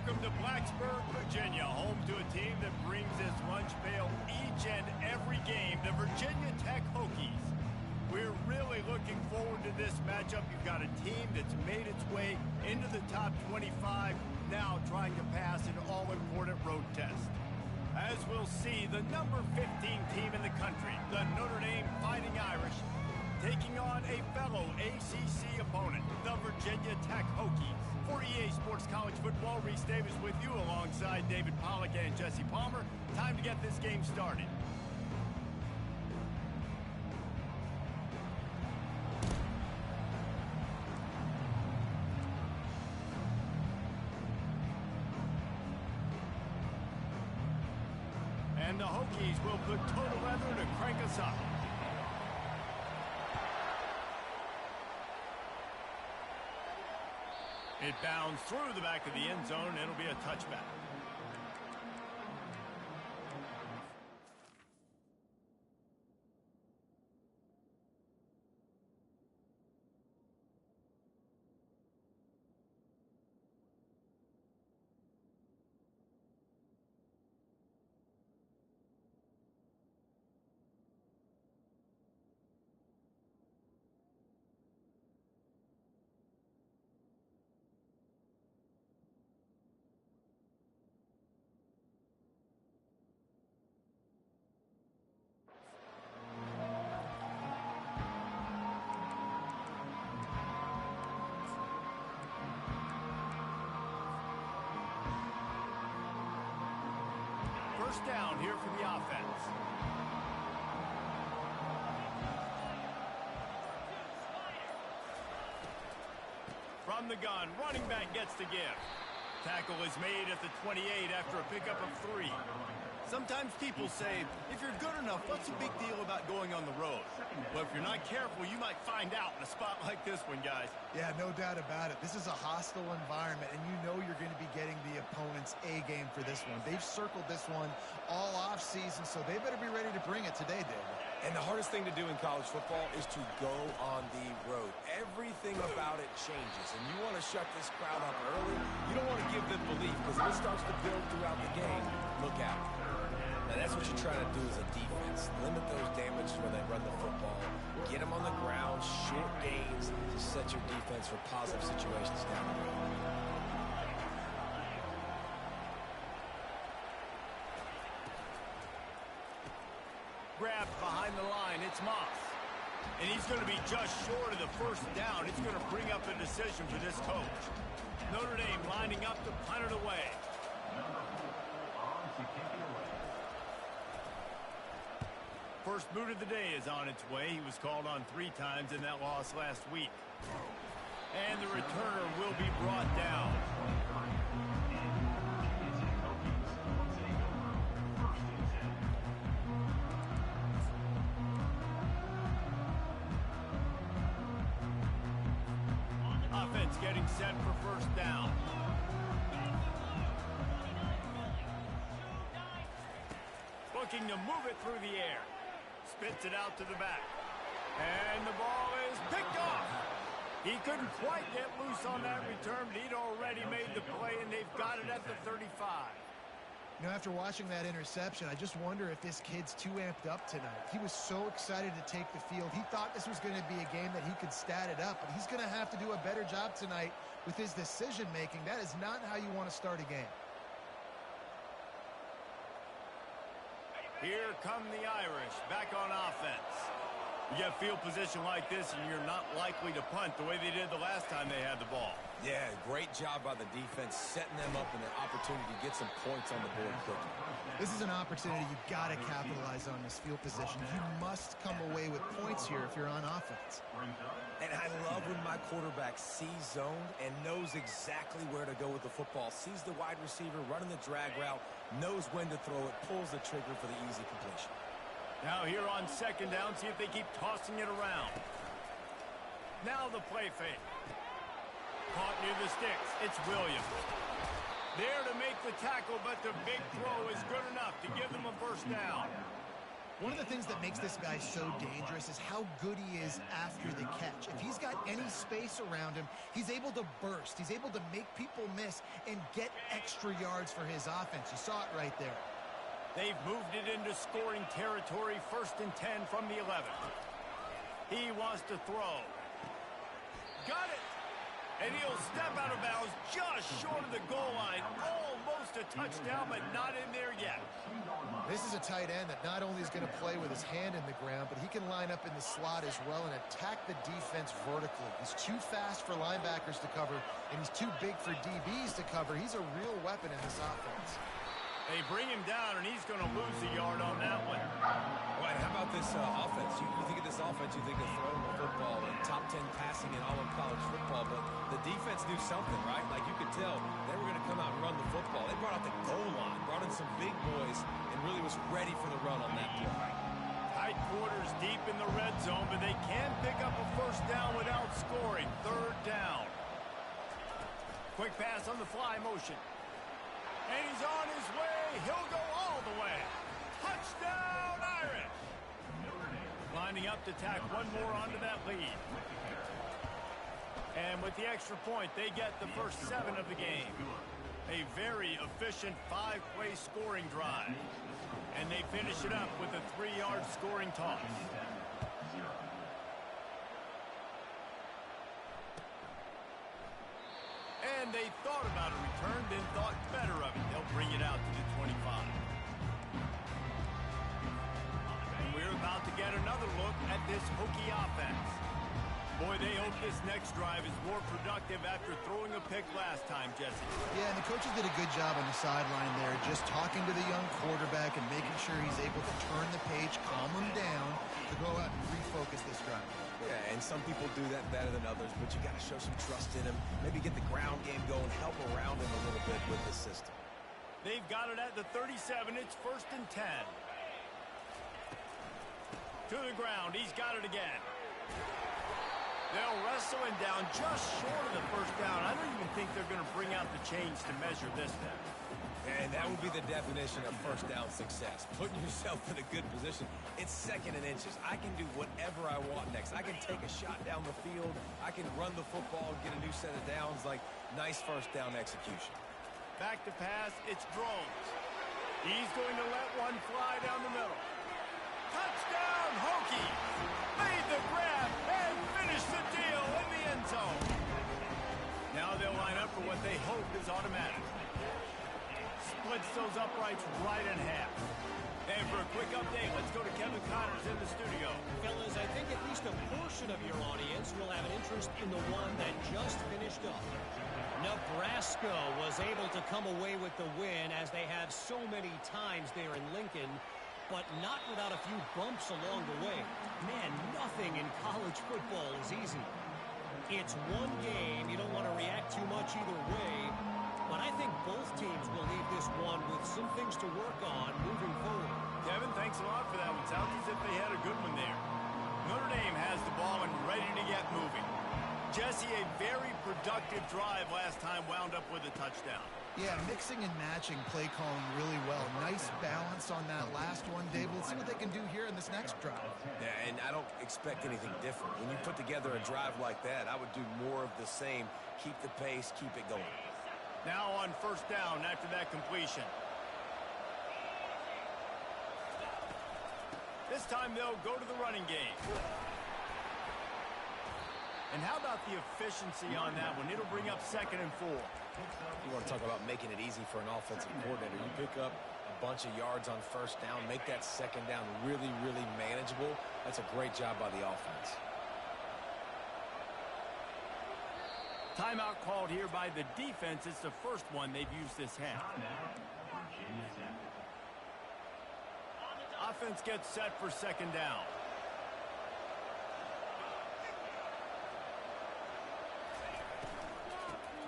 Welcome to Blacksburg, Virginia, home to a team that brings this lunch pail each and every game, the Virginia Tech Hokies. We're really looking forward to this matchup. You've got a team that's made its way into the top 25, now trying to pass an all-important road test. As we'll see, the number 15 team in the country, the Notre Dame Fighting Irish, taking on a fellow ACC opponent, the Virginia Tech Hokies. For EA Sports College Football, Reese Davis with you alongside David Pollack and Jesse Palmer. Time to get this game started. And the Hokies will put total leather to crank us up. It bounds through the back of the end zone. It'll be a touchback. First down here for the offense. From the gun, running back gets the give. Tackle is made at the 28 after a pickup of 3. Sometimes people say, if you're good enough, what's the big deal about going on the road? Well, if you're not careful, you might find out in a spot like this one, guys. Yeah, no doubt about it. This is a hostile environment, and you know you're going to be getting the opponent's A-game for this one. They've circled this one all off-season, so they better be ready to bring it today, David. And the hardest thing to do in college football is to go on the road. Everything about it changes, and you want to shut this crowd up early. You don't want to give them belief, because if it starts to build throughout the game, look out. Now, that's what you're trying to do as a defense. Limit those damages when they run the football. Get them on the ground, short gains to set your defense for positive situations down the road. Grabbed behind the line, it's Moss. And he's going to be just short of the first down. It's going to bring up a decision for this coach. Notre Dame lining up to punt it away. First boot of the day is on its way. He was called on 3 times in that loss last week. And the returner will be brought down. Offense getting set for first down. Looking to move it through the air. Spits it out to the back. And the ball is picked off. He couldn't quite get loose on that return, but he'd already made the play, and they've got it at the 35. You know, after watching that interception, I just wonder if this kid's too amped up tonight. He was so excited to take the field. He thought this was going to be a game that he could stat it up, but he's going to have to do a better job tonight with his decision-making. That is not how you want to start a game. Here come the Irish, back on offense. You get field position like this, and you're not likely to punt the way they did the last time they had the ball. Yeah, great job by the defense, setting them up in an opportunity to get some points on the board quickly. This is an opportunity you've got to capitalize on this field position. You must come away with points here if you're on offense. And I love when my quarterback sees zoned and knows exactly where to go with the football. Sees the wide receiver running the drag route, knows when to throw it, pulls the trigger for the easy completion. Now here on second down, see if they keep tossing it around. Now the play fake. Caught near the sticks. It's Williams. There to make the tackle, but the big throw is good enough to give them a first down. One of the things that makes this guy so dangerous is how good he is after the catch. If he's got any space around him, he's able to burst. He's able to make people miss and get extra yards for his offense. You saw it right there. They've moved it into scoring territory, 1st and 10 from the 11. He wants to throw. Got it! And he'll step out of bounds just short of the goal line. Almost a touchdown, but not in there yet. This is a tight end that not only is going to play with his hand in the ground, but he can line up in the slot as well and attack the defense vertically. He's too fast for linebackers to cover, and he's too big for DBs to cover. He's a real weapon in this offense. They bring him down, and he's going to lose a yard on that one. All right, how about this offense? You think of this offense, you think of throwing the football and top 10 passing in all of college football, but the defense knew something, right? Like you could tell they were going to come out and run the football. They brought out the goal line, brought in some big boys, and really was ready for the run on that play. Tight quarters deep in the red zone, but they can pick up a 1st down without scoring. 3rd down. Quick pass on the fly motion. And he's on his way. He'll go all the way. Touchdown, Irish. Lining up to tack one more onto that lead. And with the extra point, they get the first 7 of the game. A very efficient 5-play scoring drive. And they finish it up with a 3-yard scoring toss. And they thought about a return, then thought better of it. They'll bring it out to the 25. And we're about to get another look at this Hokie offense. Boy, they hope this next drive is more productive after throwing a pick last time, Jesse. Yeah, and the coaches did a good job on the sideline there, just talking to the young quarterback and making sure he's able to turn the page, calm him down, to go out and refocus this drive. Yeah, and some people do that better than others, but you got to show some trust in him. Maybe get the ground game going, help around him a little bit with the system. They've got it at the 37. It's 1st and 10. To the ground. He's got it again. They'll wrestle him down just short of the 1st down. I don't even think they're going to bring out the chains to measure this then. And that would be the definition of 1st down success. Putting yourself in a good position. It's 2nd and inches. I can do whatever I want next. I can take a shot down the field. I can run the football and get a new set of downs. Like, nice 1st down execution. Back to pass. It's Drones. He's going to let one fly down the middle. Touchdown, Hokie! Made the grab and finished the deal in the end zone. Now they'll line up for what they hope is automatic. Splits those uprights right in half. And for a quick update, let's go to Kevin Connors in the studio. Fellas, I think at least a portion of your audience will have an interest in the one that just finished up. Nebraska was able to come away with the win, as they have so many times there in Lincoln, but not without a few bumps along the way. Man, nothing in college football is easy. It's one game. You don't want to react too much either way. But I think both teams will leave this one with some things to work on moving forward. Kevin, thanks a lot for that one. Sounds as if they had a good one there. Notre Dame has the ball and ready to get moving. Jesse, a very productive drive last time, wound up with a touchdown. Yeah, mixing and matching play calling really well. Nice balance on that last one, Dave. Let's see what they can do here in this next drive. Yeah, and I don't expect anything different. When you put together a drive like that, I would do more of the same. Keep the pace, keep it going. Now on 1st down after that completion. This time they'll go to the running game. And how about the efficiency on that one? It'll bring up 2nd and 4. You want to talk about making it easy for an offensive coordinator. You pick up a bunch of yards on 1st down, make that 2nd down really, really manageable. That's a great job by the offense. Timeout called here by the defense. It's the first one they've used this half. Offense gets set for 2nd down.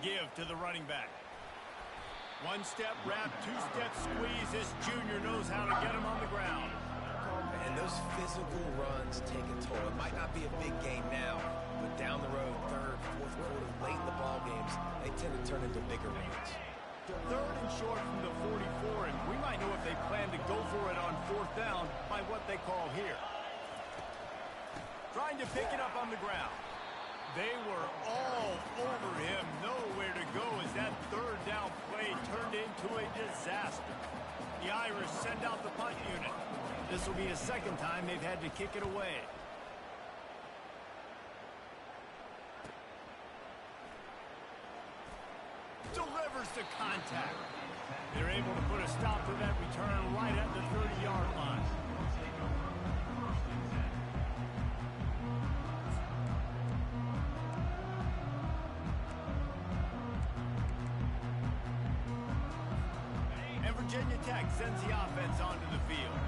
Give to the running back. One-step wrap, two-step squeeze. This junior knows how to get him on the ground. And those physical runs take a toll. It might not be a big game now, but down the road, 3rd, 4th quarter, late in the ball games, they tend to turn into bigger runs. Third and short from the 44, and we might know if they plan to go for it on fourth down by what they call here. Trying to pick it up on the ground. They were all over him, nowhere to go as that third down play turned into a disaster. The Irish send out the punt unit. This will be a second time they've had to kick it away. Delivers the contact. They're able to put a stop to that return right at the 30-yard line. And Virginia Tech sends the offense onto the field.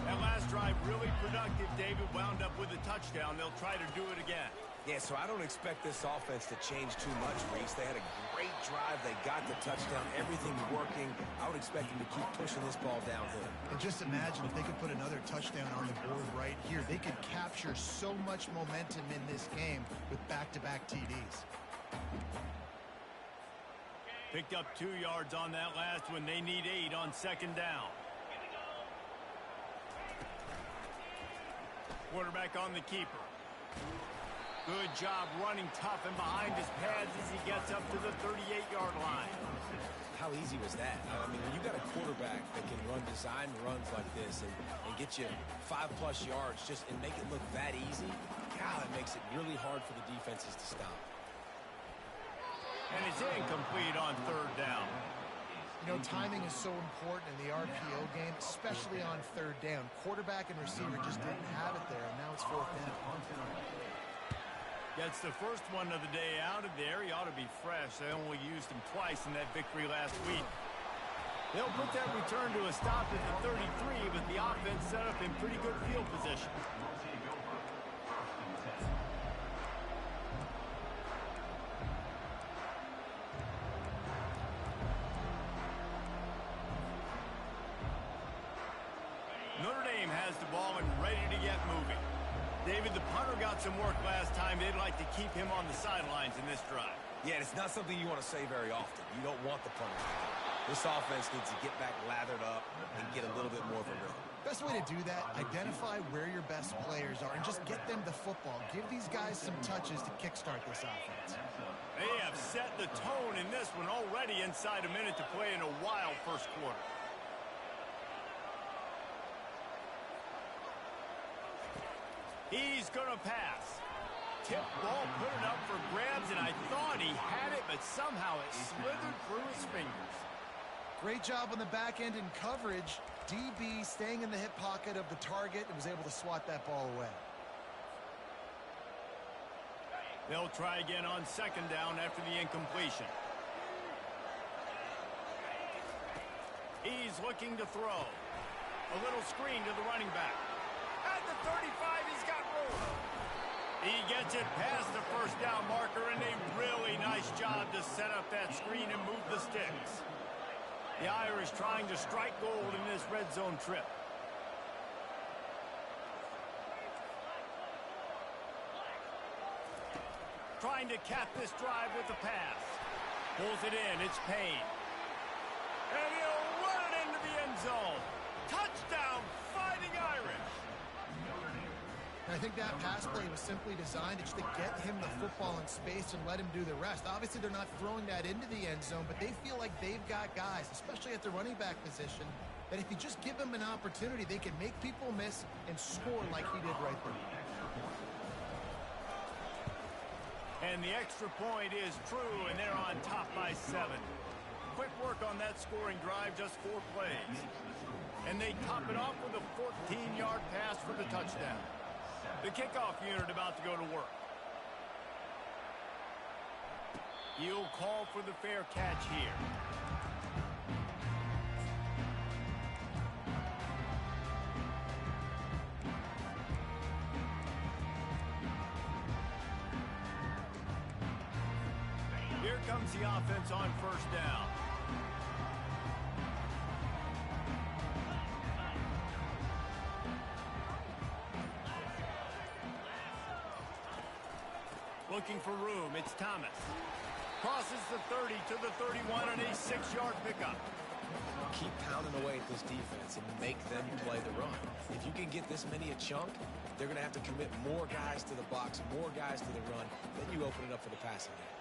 That last drive really productive. David wound up with a touchdown. They'll try to do it again. Yeah, so I don't expect this offense to change too much, Reese. They had a great drive. They got the touchdown. Everything working. I would expect them to keep pushing this ball downhill. And just imagine if they could put another touchdown on the board right here. They could capture so much momentum in this game with back-to-back TDs. Picked up 2 yards on that last one. They need 8 on second down. Quarterback on the keeper. Good job running tough and behind his pads as he gets up to the 38-yard line. How easy was that? I mean, when you got a quarterback that can run design runs like this and get you 5+ yards and make it look that easy, God, it makes it really hard for the defenses to stop. And it's incomplete on third down. You know, timing is so important in the RPO game, especially on third down. Quarterback and receiver just didn't have it there, and now it's fourth down. Gets the first one of the day out of there. He ought to be fresh. They only used him twice in that victory last week. They'll put that return to a stop at the 33, but the offense set up in pretty good field position. Notre Dame has the ball and ready to get moving. David, the punter got some work last time. They'd like to keep him on the sidelines in this drive. Yeah, it's not something you want to say very often. You don't want the punter. This offense needs to get back lathered up and get a little bit more of a rhythm. Best way to do that, identify where your best players are and just get them the football. Give these guys some touches to kickstart this offense. They have set the tone in this one already inside a minute to play in a wild first quarter. He's going to pass. Tip ball, put it up for grabs, and I thought he had it, but somehow it slithered through his fingers. Great job on the back end in coverage. DB staying in the hip pocket of the target and was able to swat that ball away. They'll try again on second down after the incompletion. He's looking to throw. A little screen to the running back. At the 35, he's got room. He gets it past the first down marker, and a really nice job to set up that screen and move the sticks. The Irish trying to strike gold in this red zone trip. Trying to cap this drive with the pass. Pulls it in. It's Payne. And he'll run it into the end zone. Touchdown, Fighting Irish. I think that pass play was simply designed just to get him the football in space and let him do the rest. Obviously, they're not throwing that into the end zone, but they feel like they've got guys, especially at the running back position, that if you just give them an opportunity, they can make people miss and score like he did right there. And the extra point is true, and they're on top by 7. Quick work on that scoring drive, just 4 plays. And they top it off with a 14-yard pass for the touchdown. The kickoff unit about to go to work. You'll call for the fair catch here. Here comes the offense on first down. Looking for room. It's Thomas. Crosses the 30 to the 31 on a 6-yard pickup. Keep pounding away at this defense and make them play the run. If you can get this many a chunk, they're going to have to commit more guys to the box, more guys to the run. Then you open it up for the passing game.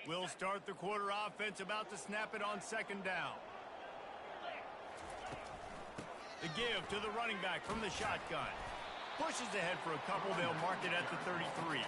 We'll start the quarter offense, about to snap it on 2nd down. The give to the running back from the shotgun. Pushes ahead for a couple. They'll mark it at the 33.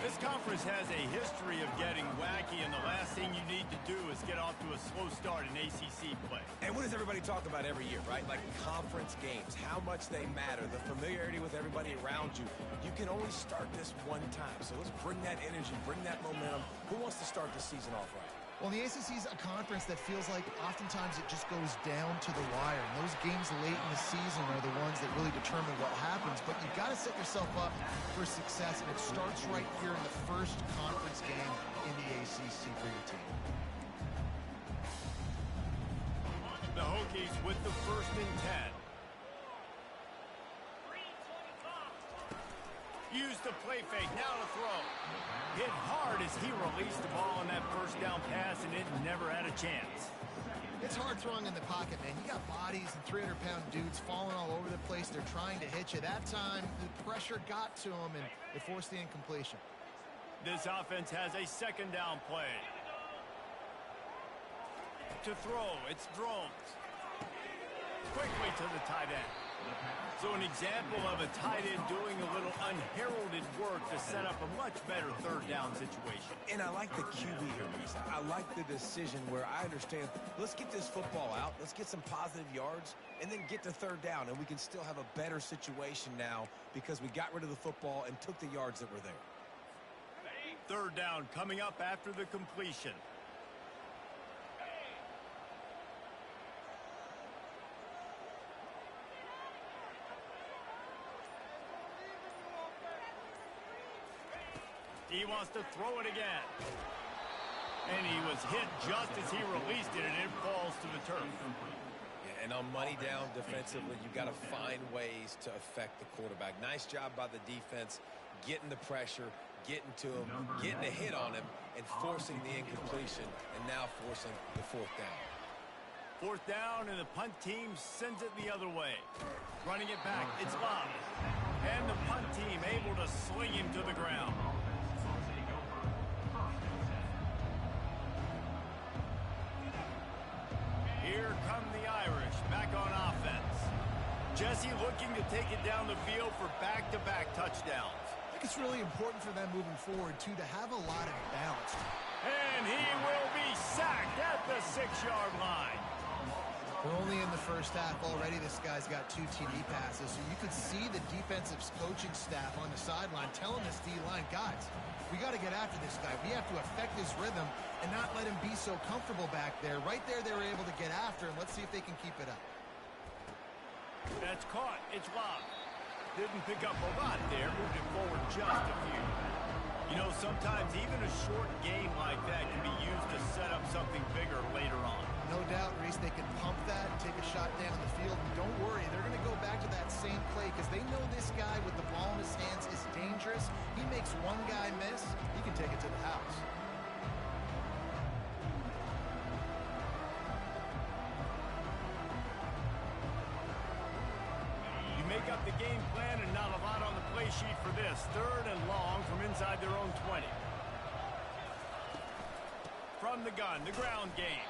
This conference has a history of getting wacky, and the last thing you need to do is get off to a slow start in ACC play. And what does everybody talk about every year, right? Like conference games, how much they matter, the familiarity with everybody around you. You can only start this one time. So let's bring that energy, bring that momentum. Who wants to start the season off right? Well, the ACC is a conference that feels like oftentimes it just goes down to the wire. And those games late in the season are the ones that really determine what happens. But you've got to set yourself up for success, and it starts right here in the first conference game in the ACC for your team. The Hokies with the 1st and 10. Use the play fake, now to throw. Hit hard as he released the ball on that 1st down pass, and it never had a chance. It's hard throwing in the pocket, man. You got bodies and 300-pound dudes falling all over the place. They're trying to hit you. That time, the pressure got to him, and it forced the incompletion. This offense has a 2nd down play. To throw, it's Drones. Quickly to the tight end. So an example of a tight end doing a little unheralded work to set up a much better 3rd down situation. And I like the QB here, Reese. I like the decision where I understand, let's get this football out, let's get some positive yards, and then get to 3rd down, and we can still have a better situation now because we got rid of the football and took the yards that were there. 3rd down coming up after the completion. He wants to throw it again. And he was hit just as he released it, and it falls to the turf. Yeah, and on money down defensively, you've got to find ways to affect the quarterback. Nice job by the defense, getting the pressure, getting to him, getting a hit on him, and forcing the incompletion, and now forcing the 4th down. 4th down, and the punt team sends it the other way. Running it back, it's Love. And the punt team able to sling him to the ground. Here come the Irish, back on offense. Jesse looking to take it down the field for back-to-back touchdowns. I think it's really important for them moving forward, too, to have a lot of balance. And he will be sacked at the 6-yard line. We're only in the first half already. This guy's got 2 TD passes, so you could see the defensive coaching staff on the sideline telling this D-line, guys, we got to get after this guy. We have to affect his rhythm and not let him be so comfortable back there. Right there, they were able to get after him. Let's see if they can keep it up. That's caught. It's Love. Didn't pick up a lot there. Moved it forward just a few. You know, sometimes even a short game like that can be used to set up something bigger later on. No doubt, Reese, they can pump that, take a shot down the field. And don't worry, they're going to go back to that same play because they know this guy with the ball in his hands is dangerous. He makes one guy miss, he can take it to the house. You make up the game plan and not a lot on the play sheet for this. 3rd and long from inside their own 20. From the gun, the ground game.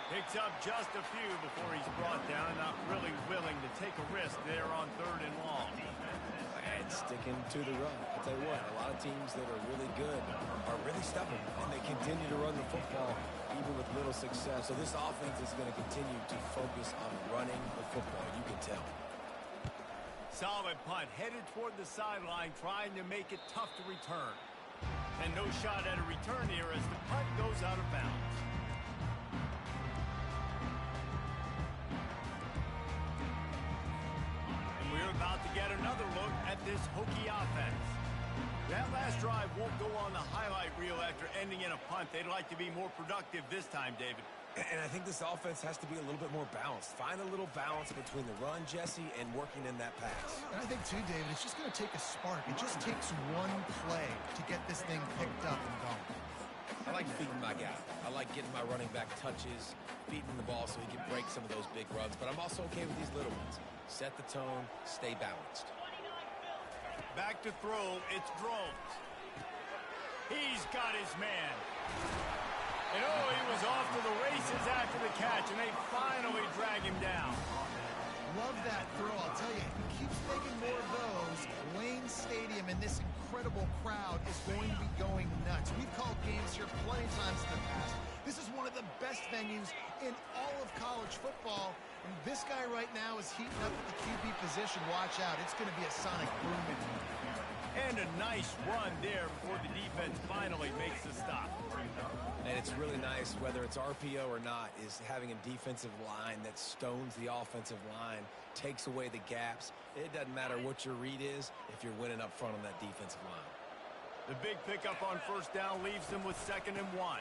Picks up just a few before he's brought down and not really willing to take a risk there on 3rd and long. And sticking to the run. I'll tell you what, a lot of teams that are really good are really stubborn, and they continue to run the football even with little success. So this offense is going to continue to focus on running the football. You can tell. Solid punt, headed toward the sideline, trying to make it tough to return. And no shot at a return here as the punt goes out of bounds. And we're about to get another look at this Hokie offense. That last drive won't go on the highlight reel after ending in a punt. They'd like to be more productive this time, David. And I think this offense has to be a little bit more balanced. Find a little balance between the run, Jesse, and working in that pass. And I think, too, David, it's just going to take a spark. It just takes one play to get this thing picked up and going. I like feeding my guy. I like getting my running back touches, feeding the ball so he can break some of those big runs. But I'm also okay with these little ones. Set the tone, stay balanced. Back to throw, it's Drones. He's got his man. And oh, he was off to the races after the catch, and they finally drag him down. Love that throw. I'll tell you, he keeps making more of those. Wayne Stadium and this incredible crowd is going to be going nuts. We've called games here plenty of times in the past. This is one of the best venues in all of college football. And this guy right now is heating up at the QB position. Watch out. It's going to be a sonic boom in here. And a nice run there before the defense finally makes the stop. And it's really nice, whether it's RPO or not, is having a defensive line that stones the offensive line, takes away the gaps. It doesn't matter what your read is if you're winning up front on that defensive line. The big pickup on first down leaves them with 2nd and 1.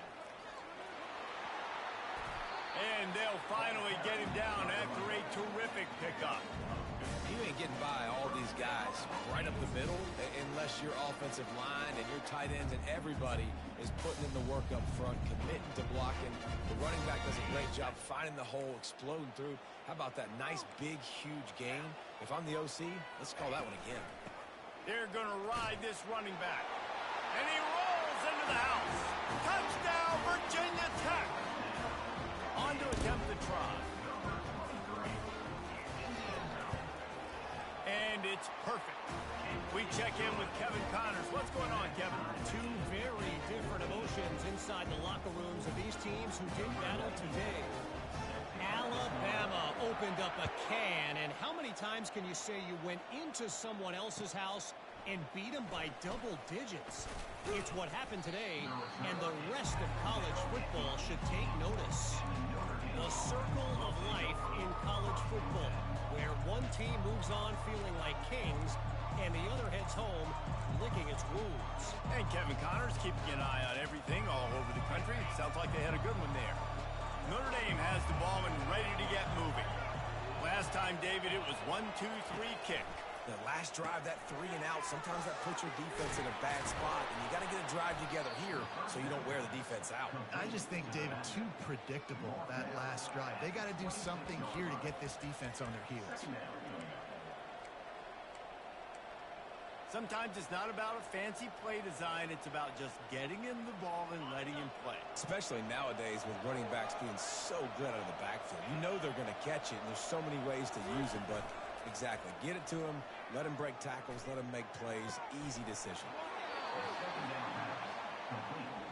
And they'll finally get him down after a terrific pickup. You ain't getting by all these guys right up the middle unless your offensive line and your tight ends and everybody is putting in the work up front, committing to blocking. The running back does a great job finding the hole, exploding through. How about that nice, big, huge gain? If I'm the OC, let's call that one again. They're going to ride this running back. And he rolls into the house. Touchdown, Virginia Tech. On to attempt the try. And it's perfect. We check in with Kevin Connors. What's going on, Kevin? Two very different emotions inside the locker rooms of these teams who did battle today. Alabama opened up a can, and how many times can you say you went into someone else's house and beat them by double digits? It's what happened today, and the rest of college football should take notice. The circle of life in college football, where one team moves on feeling like kings, and the other heads home licking its wounds. And Kevin Connors keeping an eye on everything all over the country. It sounds like they had a good one there. Notre Dame has the ball and ready to get moving. Last time, David, it was 1-2-3 kick. The last drive, that 3 and out, sometimes that puts your defense in a bad spot, and you got to get a drive together here so you don't wear the defense out. I just think, David, too predictable, that last drive. They got to do something here to get this defense on their heels. Sometimes it's not about a fancy play design. It's about just getting him the ball and letting him play. Especially nowadays with running backs being so good out of the backfield. You know they're going to catch it, and there's so many ways to use them, but exactly. Get it to him, let him break tackles, let him make plays. Easy decision.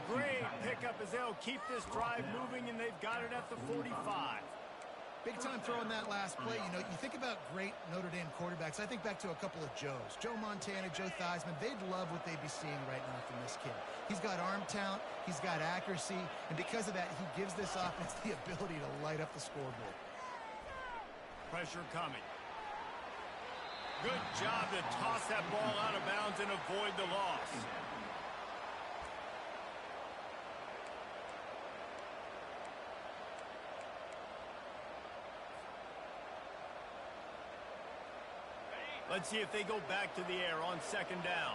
Great pickup as they'll keep this drive moving, and they've got it at the 45. Big time throw in that last play. You know, you think about great Notre Dame quarterbacks. I think back to a couple of Joes. Joe Montana, Joe Theismann. They'd love what they'd be seeing right now from this kid. He's got arm talent. He's got accuracy. And because of that, he gives this offense the ability to light up the scoreboard. Pressure coming. Good job to toss that ball out of bounds and avoid the loss. Let's see if they go back to the air on 2nd down.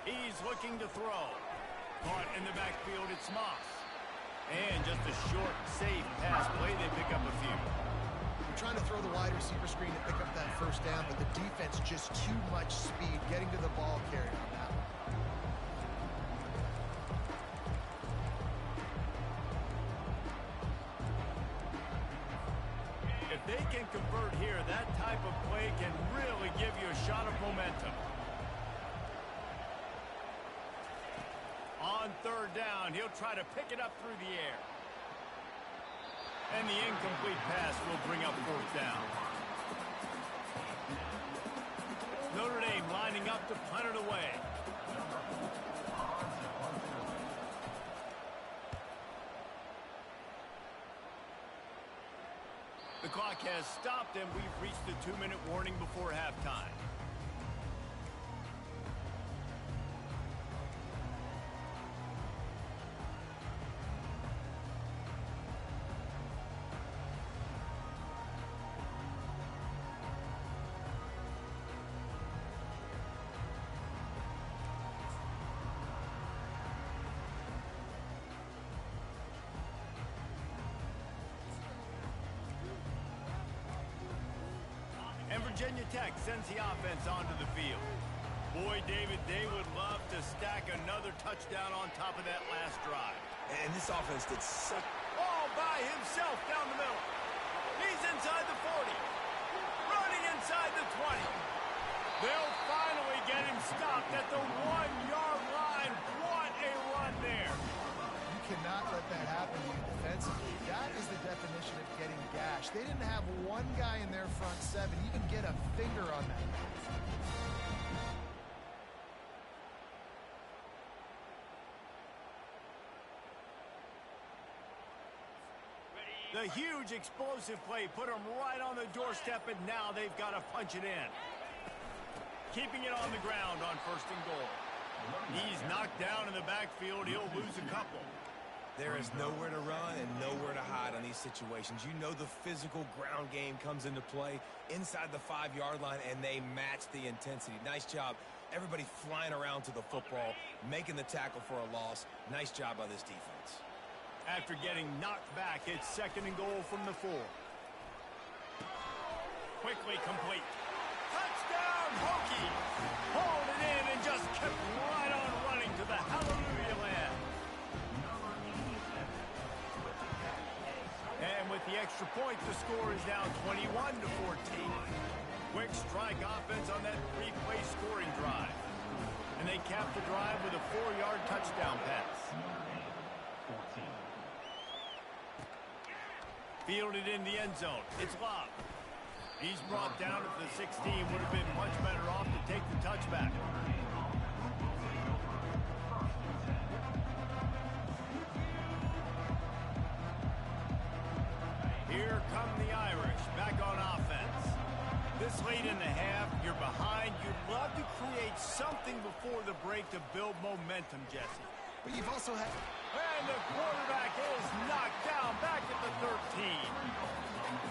He's looking to throw. Caught in the backfield, it's Moss. And just a short, safe pass play. They pick up a few. We're trying to throw the wide receiver screen to pick up that first down, but the defense just too much speed getting to the ball carrier on that one. If they can convert here, that type of play can really give you a shot of momentum. On 3rd down, he'll try to pick it up through the air. And the incomplete pass will bring up 4th down. Notre Dame up to punt it away. The clock has stopped, and we've reached the 2-minute warning before halftime. And Virginia Tech sends the offense onto the field. Boy, David, they would love to stack another touchdown on top of that last drive. And this offense did such... All by himself down the middle. He's inside the 40. Running inside the 20. They'll finally get him stopped at the 1-yard line. What a run there. You cannot let that happen to you defensively. That is the definition of getting gashed. They didn't have one guy in their front seven even get a finger on that. The huge explosive play put them right on the doorstep, and now they've got to punch it in. Keeping it on the ground on 1st and goal. He's knocked down in the backfield. He'll lose a couple. There is nowhere to run and nowhere to hide on these situations. You know the physical ground game comes into play inside the 5-yard line, and they match the intensity. Nice job. Everybody flying around to the football, making the tackle for a loss. Nice job by this defense. After getting knocked back, it's 2nd and goal from the 4. Quickly complete. Touchdown, Hokie! Hauled it in and just kept right on running to the hallelujah land. And with the extra point, the score is now 21-14. Quick strike offense on that 3-play scoring drive. And they cap the drive with a 4-yard touchdown pass. Fielded in the end zone. It's Love. He's brought down at the 16. Would have been much better off to take the touchback. Here come the Irish back on offense. This late in the half, you're behind. You'd love to create something before the break to build momentum, Jesse. But you've also had... And the quarterback is knocked down back at the 13.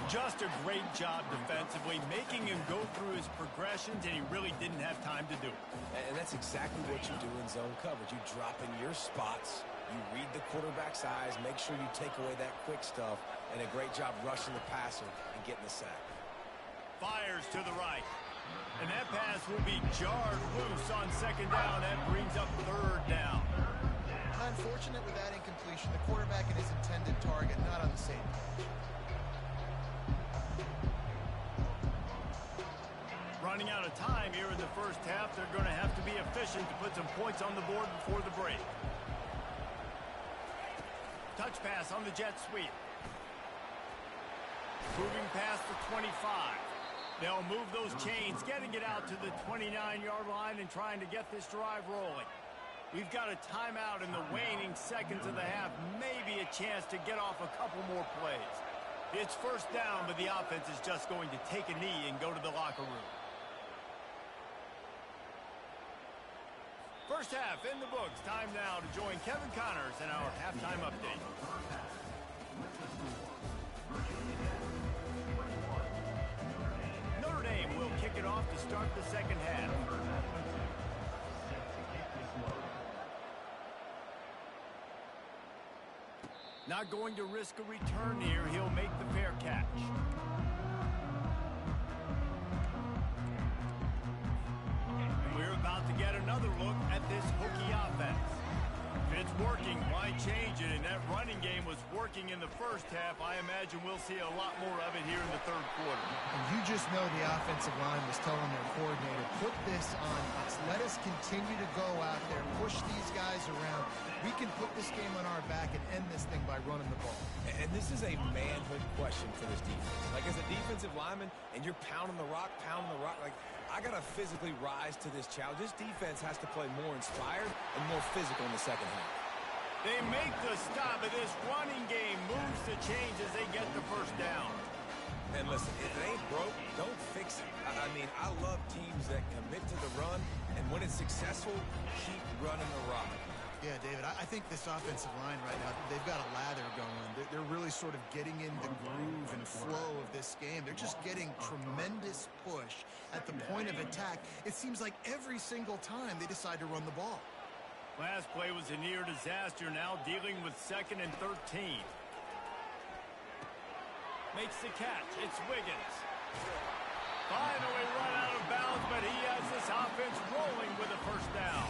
Just a great job defensively, making him go through his progressions, and he really didn't have time to do it. And that's exactly what you do in zone coverage. You drop in your spots, you read the quarterback's eyes, make sure you take away that quick stuff, and a great job rushing the passer and getting the sack. Fires to the right. And that pass will be jarred loose on 2nd down. That brings up 3rd down. Unfortunate with that incompletion. The quarterback and his intended target not on the same page. Running out of time here in the 1st half. They're going to have to be efficient to put some points on the board before the break. Touch pass on the jet sweep. Moving past the 25. They'll move those chains, getting it out to the 29-yard line and trying to get this drive rolling. We've got a timeout in the waning seconds of the half. Maybe a chance to get off a couple more plays. It's 1st down, but the offense is just going to take a knee and go to the locker room. 1st half in the books. Time now to join Kevin Connors in our halftime update. Notre Dame will kick it off to start the 2nd half. Not going to risk a return here. He'll make the fair catch. And we're about to get another look at this Hokie offense. If it's working, why change it? And that running game was working in the 1st half. I imagine we'll see a lot more of it here in the 3rd quarter. And you just know the offensive line was telling their coordinator, put this on us. Let us continue to go out there, push these guys around. We can put this game on our back and end this thing by running the ball. And this is a manhood question for this defense. Like, as a defensive lineman, and you're pounding the rock, like, I got to physically rise to this challenge. This defense has to play more inspired and more physical in the second half. They make the stop, but this running game moves the chains as they get the first down. And listen, if it ain't broke, don't fix it. I mean, I love teams that commit to the run, and when it's successful, keep running the rock. Yeah, David, I think this offensive line right now, they've got a lather going. They're really sort of getting in the groove and flow of this game. They're just getting tremendous push at the point of attack. It seems like every single time they decide to run the ball. Last play was a near disaster, now dealing with 2nd and 13. Makes the catch. It's Wiggins. Finally run out of bounds, but he has this offense rolling with a first down.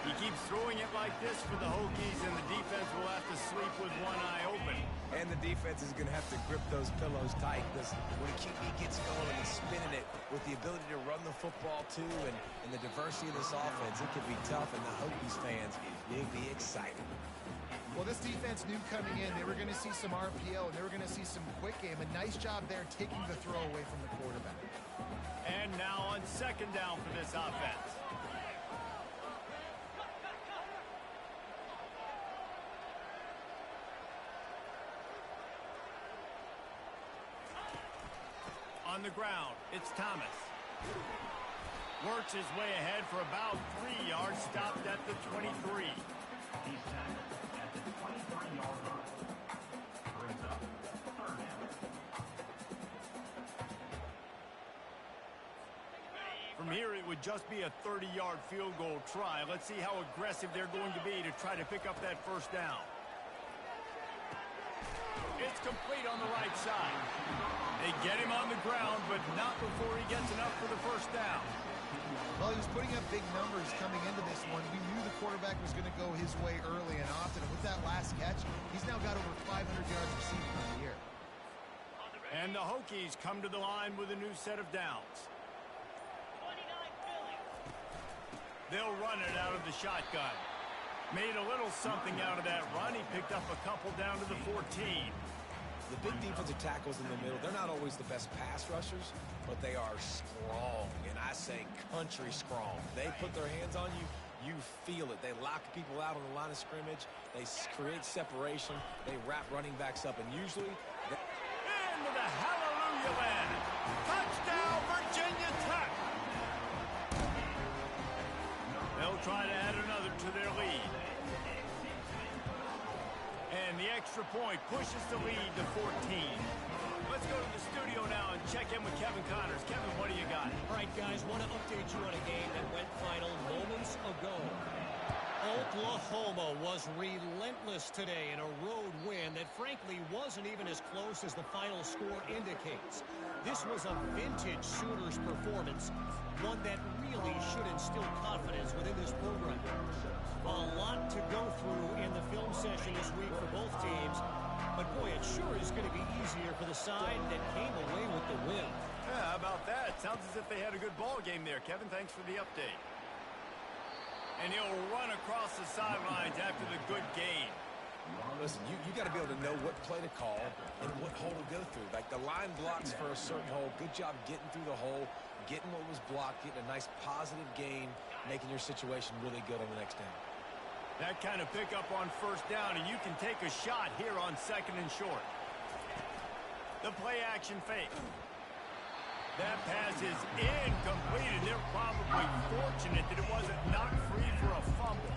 He keeps throwing it like this for the Hokies, and the defense will have to sleep with one eye open. And the defense is going to have to grip those pillows tight, because when a QB gets going and he's spinning it with the ability to run the football too, and the diversity of this offense, it can be tough, and the Hokies fans, they'll be excited. Well, this defense knew coming in they were going to see some RPO, and they were going to see some quick game. A nice job there taking the throw away from the quarterback. And now on 2nd down for this offense. On the ground, it's Thomas. Works his way ahead for about 3 yards, stopped at the 23. From here, it would just be a 30-yard field goal try. Let's see how aggressive they're going to be to try to pick up that first down. It's complete on the right side. They get him on the ground, but not before he gets enough for the first down. Well, he was putting up big numbers coming into this one. We knew the quarterback was going to go his way early and often. And with that last catch, he's now got over 500 yards receiving on the year. And the Hokies come to the line with a new set of downs. They'll run it out of the shotgun. Made a little something out of that run. He picked up a couple down to the 14. The big defensive tackles in the middle, they're not always the best pass rushers, but they are strong, and I say country strong. They put their hands on you, you feel it. They lock people out on the line of scrimmage. They create separation. They wrap running backs up, and usually... Into the hallelujah land. Touchdown, Virginia Tech. They'll try to add another to their lead. And the extra point pushes the lead to 14. Let's go to the studio now and check in with Kevin Connors. Kevin, what do you got? All right, guys, want to update you on a game that went final moments ago. Oklahoma was relentless today in a road win that frankly wasn't even as close as the final score indicates. This was a vintage Sooners performance, one that really should instill confidence within this program. A lot to go through in the film session this week for both teams, but boy, it sure is going to be easier for the side that came away with the win. Yeah, how about that? Sounds as if they had a good ball game there. Kevin, thanks for the update. And he'll run across the sidelines after the good gain. Listen, you got to be able to know what play to call and what hole to go through. Like the line blocks for a certain hole. Good job getting through the hole, getting what was blocked, getting a nice positive gain, making your situation really good on the next down. That kind of pickup on first down, and you can take a shot here on 2nd and short. The play action fake. That pass is incomplete, and they're probably fortunate that it wasn't knocked free for a fumble.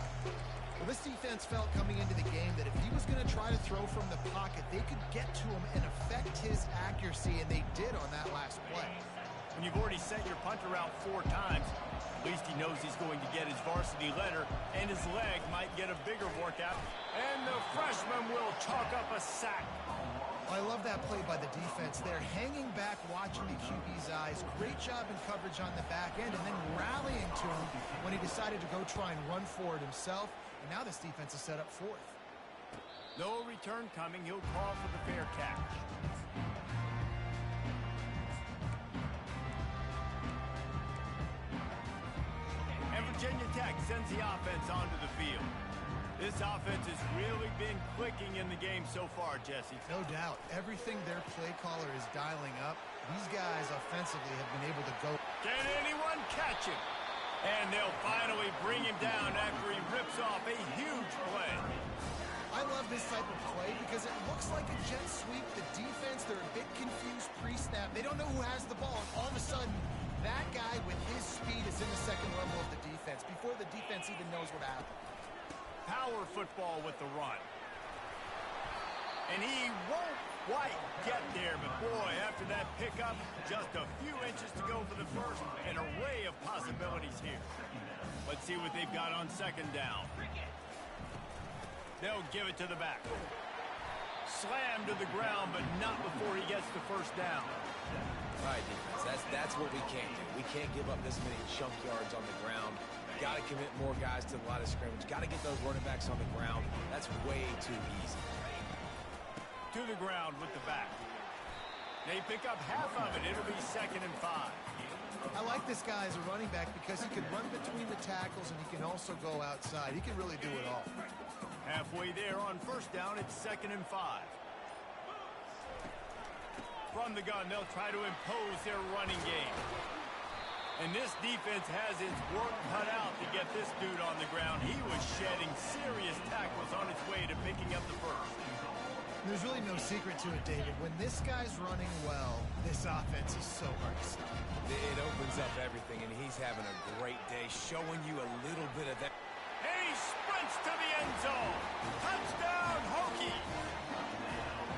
Well, this defense felt coming into the game that if he was going to try to throw from the pocket, they could get to him and affect his accuracy, and they did on that last play. When you've already sent your punter out 4 times, at least he knows he's going to get his varsity letter, and his leg might get a bigger workout. And the freshman will chalk up a sack. I love that play by the defense there, hanging back, watching the QB's eyes. Great job in coverage on the back end, and then rallying to him when he decided to go try and run for it himself. And now this defense is set up 4th. No return coming. He'll call for the fair catch. And Virginia Tech sends the offense onto the field. This offense has really been clicking in the game so far, Jesse. No doubt. Everything their play caller is dialing up, these guys offensively have been able to go. Can anyone catch him? And they'll finally bring him down after he rips off a huge play. I love this type of play because it looks like a jet sweep. The defense, they're a bit confused pre-snap. They don't know who has the ball, and all of a sudden, that guy with his speed is in the second level of the defense before the defense even knows what happened. Power football with the run. And he won't quite get there, but boy, after that pickup, just a few inches to go for the first. An array of possibilities here. Let's see what they've got on second down. They'll give it to the back. Slammed to the ground, but not before he gets the first down. All right, defense, that's what we can't do. We can't give up this many chunk yards on the ground. Got to commit more guys to the line of scrimmage. Got to get those running backs on the ground. That's way too easy. To the ground with the back. They pick up half of it. It'll be 2nd and 5. I like this guy as a running back because he can run between the tackles and he can also go outside. He can really do it all. Halfway there on first down, it's 2nd and 5. From the gun, they'll try to impose their running game. And this defense has its work cut out to get this dude on the ground. He was shedding serious tackles on his way to picking up the first. There's really no secret to it, David. When this guy's running well, this offense is so hard to stop. It opens up everything, and he's having a great day, showing you a little bit of that. And he sprints to the end zone. Touchdown, Hokie!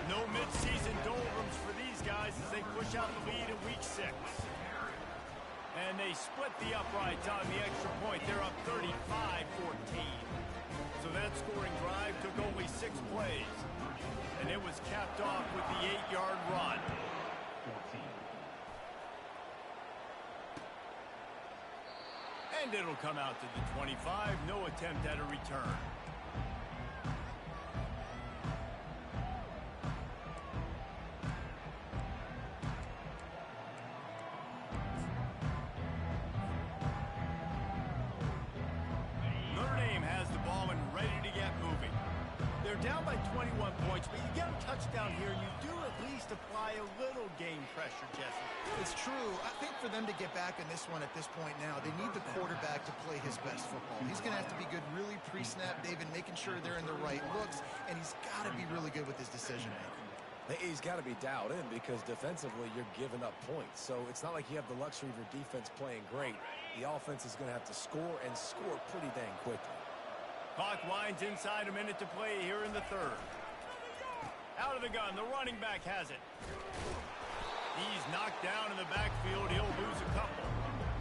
No midseason doldrums for these guys as they push out the lead in week 6. And they split the uprights on the extra point. They're up 35-14. So that scoring drive took only 6 plays. And it was capped off with the 8-yard run. And it'll come out to the 25. No attempt at a return. Notre Dame has the ball and ready to get moving. They're down by 21 points, but you get a touchdown here, and you do at least apply a little game pressure, Jesse. It's true. I think for them to get back in this one at this point now, they need the quarterback to play his best football. He's going to have to be good really pre-snap, David, making sure they're in the right looks, and he's got to be really good with his decision-making. He's got to be dialed in because defensively you're giving up points. So it's not like you have the luxury of your defense playing great. The offense is going to have to score and score pretty dang quickly. Clock winds inside, a minute to play here in the third. Out of the gun, the running back has it. He's knocked down in the backfield. He'll lose a couple.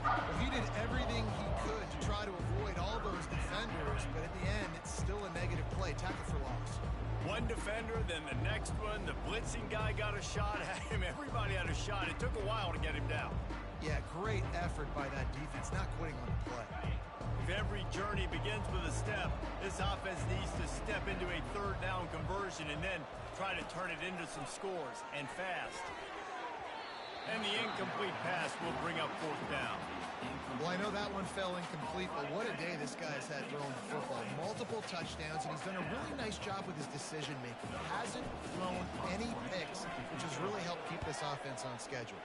Well, he did everything he could to try to avoid all those defenders, but at the end, it's still a negative play. Tackle for loss. One defender, then the next one. The blitzing guy got a shot at him. Everybody had a shot. It took a while to get him down. Yeah, great effort by that defense, not quitting on the play. If every journey begins with a step, this offense needs to step into a third down conversion and then try to turn it into some scores, and fast. And the incomplete pass will bring up fourth down. Well, I know that one fell incomplete, but what a day this guy's had throwing the football. Multiple touchdowns, and he's done a really nice job with his decision-making. He hasn't thrown any picks, which has really helped keep this offense on schedule.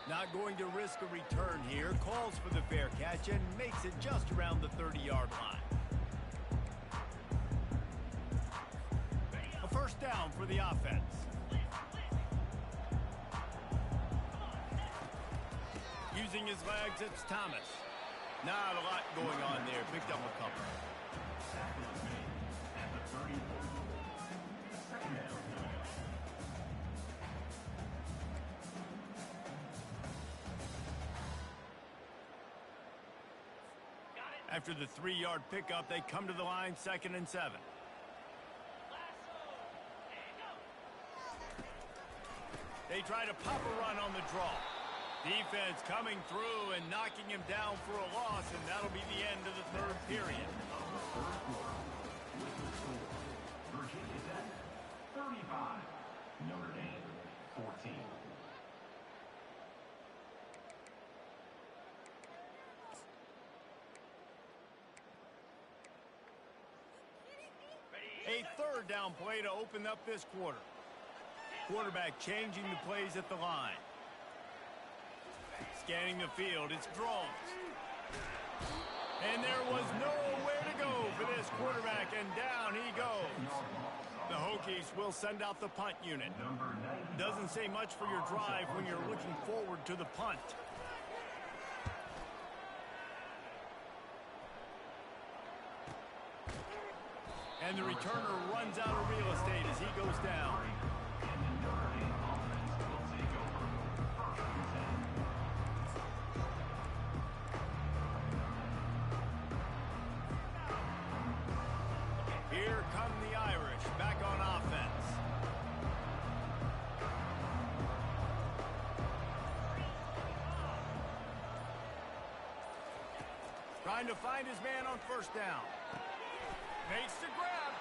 Not going to risk a return here. Calls for the fair catch and makes it just around the 30-yard line. A first down for the offense. Using his legs, it's Thomas. Not a lot going on there. Picked up a couple. After the 3-yard pickup, they come to the line, 2nd and 7. They try to pop a run on the draw. Defense coming through and knocking him down for a loss, and that'll be the end of the third period. Virginia Tech, 35. Notre Dame, 14. A third down play to open up this quarter. Quarterback changing the plays at the line. Scanning the field, it's Drones. And there was nowhere to go for this quarterback, and down he goes. The Hokies will send out the punt unit. Doesn't say much for your drive when you're looking forward to the punt. And the returner runs out of real estate as he goes down. Here come the Irish back on offense. Trying to find his man on first down. Makes the grab.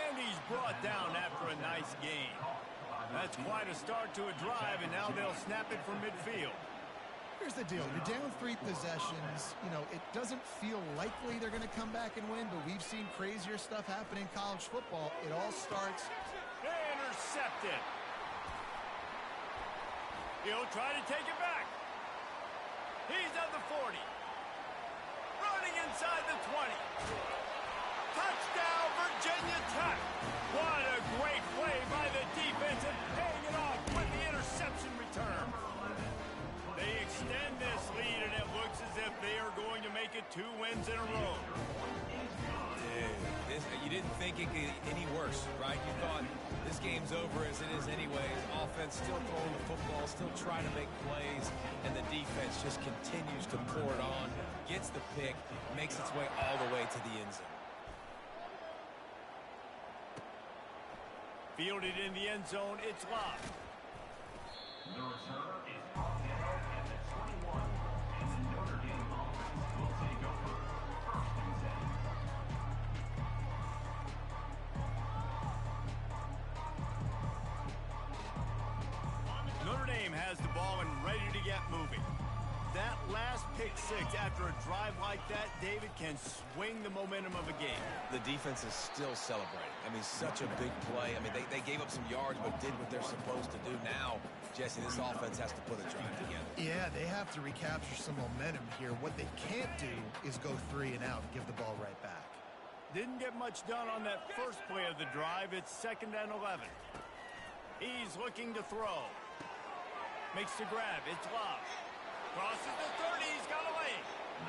And he's brought down after a nice gain. That's quite a start to a drive, and now they'll snap it from midfield. Here's the deal. You're down 3 possessions. You know, it doesn't feel likely they're going to come back and win, but we've seen crazier stuff happen in college football. It all starts. Intercepted. He'll try to take it back. He's at the 40. Running inside the 20. Touchdown, Virginia Tech. What a great play by the defense and paying it off with the interception return. They extend this lead, and it looks as if they are going to make it 2 wins in a row. Dude, you didn't think it could get any worse, right? You thought this game's over as it is anyways. Offense still throwing the football, still trying to make plays, and the defense just continues to pour it on, gets the pick, makes its way all the way to the end zone. Fielded in the end zone, it's Love. The return is Pontiac at the 21, and the Notre Dame offense will take over. 1st and 10. Notre Dame has the ball and ready to get moving. That last pick 6 after a drive like that, David, can swing the momentum of a game. The defense is still celebrating. I mean, such a big play. I mean, they gave up some yards but did what they're supposed to do. Now, Jesse, this offense has to put a drive together. Yeah, they have to recapture some momentum here. What they can't do is go 3 and out and give the ball right back. Didn't get much done on that first play of the drive. It's 2nd and 11. He's looking to throw. Makes the grab. It's Love. Crosses the 30. He's got away.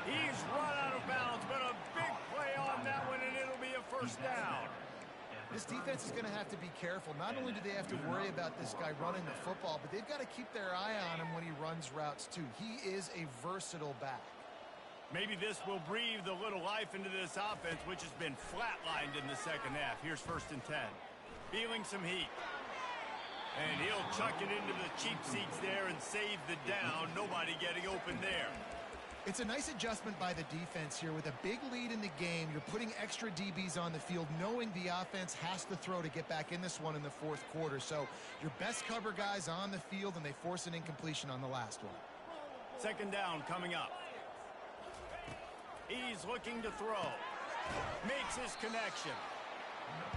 He's run out of bounds, but a big play on that one, and it'll be a 1st down. This defense is going to have to be careful. Not only do they have to worry about this guy running the football, but they've got to keep their eye on him when he runs routes, too. He is a versatile back. Maybe this will breathe a little life into this offense, which has been flatlined in the 2nd half. Here's 1st and 10. Feeling some heat. And he'll chuck it into the cheap seats there and save the down. Nobody getting open there. It's a nice adjustment by the defense here. With a big lead in the game, you're putting extra DBs on the field, knowing the offense has to throw to get back in this one in the 4th quarter. So your best cover guys on the field, and they force an incompletion on the last one. 2nd down coming up. He's looking to throw. Makes his connection.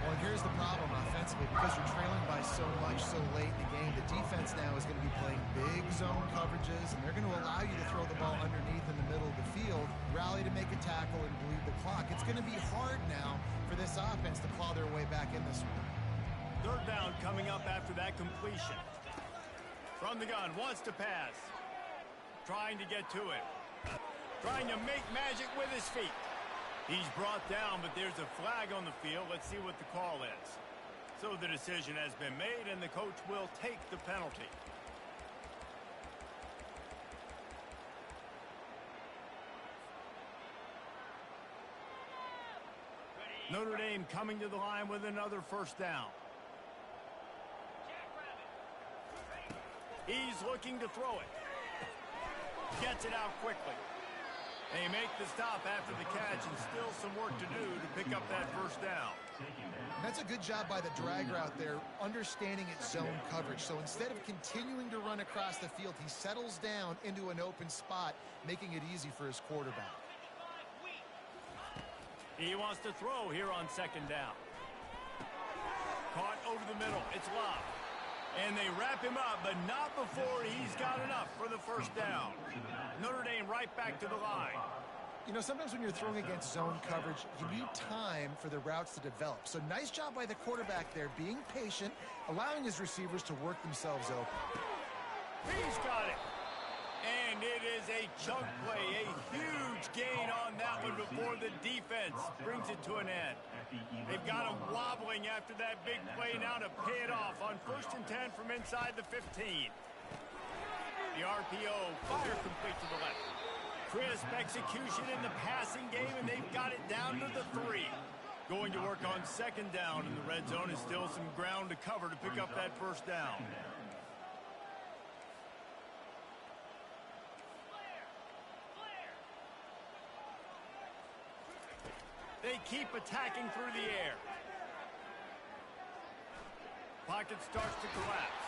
Well, here's the problem offensively. Because you're trailing by so much so late in the game, the defense now is going to be playing big zone coverages, and they're going to allow you to throw the ball underneath in the middle of the field, rally to make a tackle, and bleed the clock. It's going to be hard now for this offense to claw their way back in this one. 3rd down coming up after that completion. From the gun, wants to pass. Trying to get to it. Trying to make magic with his feet. He's brought down, but there's a flag on the field. Let's see what the call is. So the decision has been made, and the coach will take the penalty. Notre Dame coming to the line with another 1st down. He's looking to throw it. Gets it out quickly. They make the stop after the catch, and still some work to do to pick up that 1st down. That's a good job by the drag route there, understanding its zone coverage. So instead of continuing to run across the field, he settles down into an open spot, making it easy for his quarterback. He wants to throw here on 2nd down. Caught over the middle. It's Love. And they wrap him up, but not before he's got enough for the first down. Notre Dame right back to the line. You know, sometimes when you're throwing against zone coverage, you need time for the routes to develop. So nice job by the quarterback there, being patient, allowing his receivers to work themselves open. He's got it. And it is a chunk play, a huge gain on that one before the defense brings it to an end. They've got him wobbling after that big play now to pay it off on 1st and 10 from inside the 15. The RPO, fire complete to the left. Crisp execution in the passing game, and they've got it down to the 3. Going to work on 2nd down in the red zone is still some ground to cover to pick up that first down. They keep attacking through the air. Pocket starts to collapse.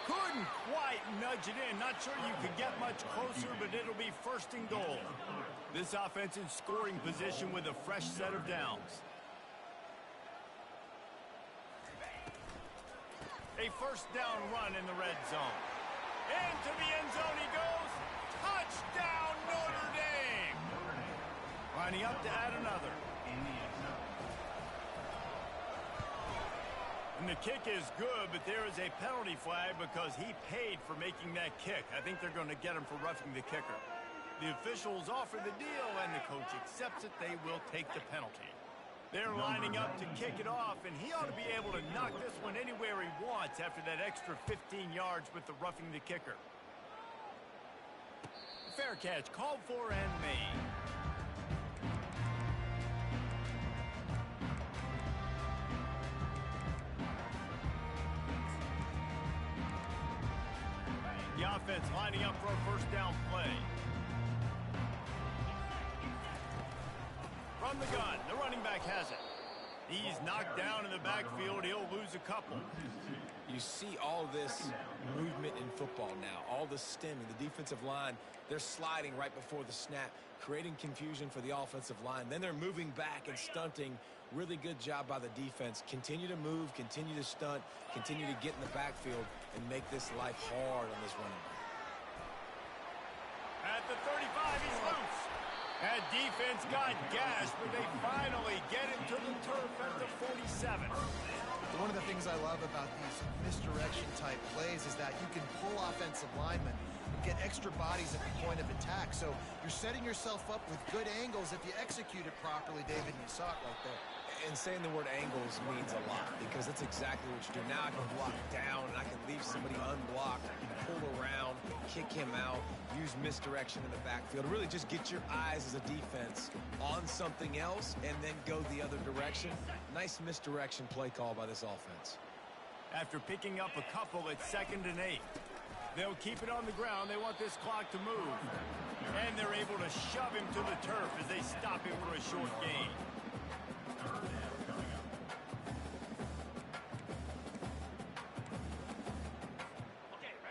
Couldn't quite nudge it in. Not sure you could get much closer, but it'll be 1st and goal. This offense in scoring position with a fresh set of downs. A 1st down run in the red zone. Into the end zone he goes. Touchdown, Notre Dame! Lining up to add another. And the kick is good, but there is a penalty flag because he paid for making that kick. I think they're going to get him for roughing the kicker. The officials offer the deal, and the coach accepts it. They will take the penalty. They're lining up to kick it off, and he ought to be able to knock this one anywhere he wants after that extra 15 yards with the roughing the kicker. Fair catch, called for and made. The offense lining up for a 1st down play. From the gun, the running back has it. He's knocked down in the backfield. He'll lose a couple. You see all this movement in football now, all the stemming. The defensive line, they're sliding right before the snap, creating confusion for the offensive line. Then they're moving back and stunting. Really good job by the defense. Continue to move, continue to stunt, continue to get in the backfield and make this life hard on this running back. At the 35, he's loose. That defense got gashed, but they finally get him to the turf at the 47. One of the things I love about these misdirection-type plays is that you can pull offensive linemen and get extra bodies at the point of attack. So you're setting yourself up with good angles if you execute it properly, David, and you saw it right there. And saying the word angles means a lot because that's exactly what you do. Now I can block down and I can leave somebody unblocked, pull around, kick him out, use misdirection in the backfield. Really just get your eyes as a defense on something else and then go the other direction. Nice misdirection play call by this offense. After picking up a couple, it's 2nd and 8. They'll keep it on the ground. They want this clock to move. And they're able to shove him to the turf as they stop him for a short gain.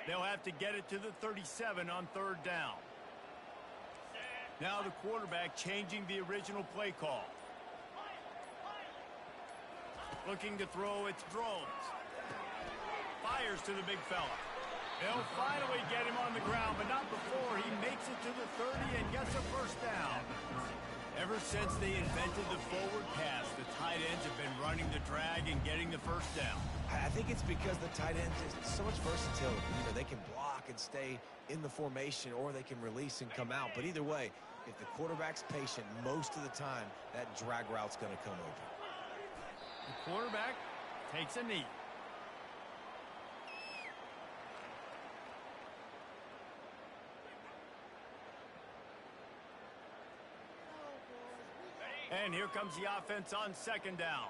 They'll have to get it to the 37 on 3rd down. Now the quarterback changing the original play call. Looking to throw, it's drones. Fires to the big fella. They'll finally get him on the ground, but not before he makes it to the 30 and gets a 1st down. Ever since they invented the forward pass, the tight ends have been running the drag and getting the 1st down. I think it's because the tight ends is so much versatility. You know, they can block and stay in the formation, or they can release and come out. But either way, if the quarterback's patient, most of the time, that drag route's going to come open. The quarterback takes a knee. And here comes the offense on 2nd down.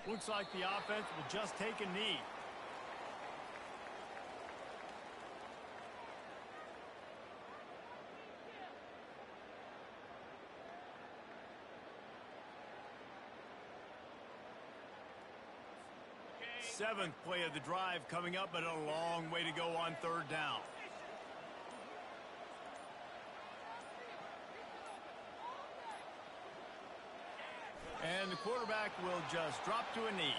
Looks like the offense will just take a knee. Seventh play of the drive coming up, but a long way to go on 3rd down. the quarterback will just drop to a knee.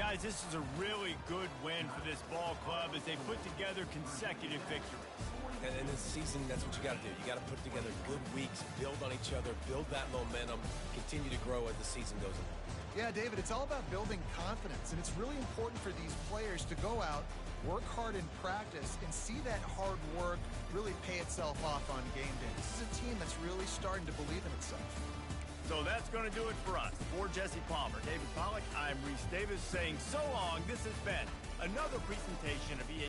Guys, this is a really good win for this ball club as they put together consecutive victories. And in this season, that's what you got to do. You got to put together good weeks, build on each other, build that momentum, continue to grow as the season goes on. Yeah, David, it's all about building confidence, and it's really important for these players to go out, work hard in practice, and see that hard work really pay itself off on game day. This is a team that's really starting to believe in itself. So that's going to do it for us. For Jesse Palmer, David Pollack, I'm Reese Davis saying so long. This has been another presentation of EA.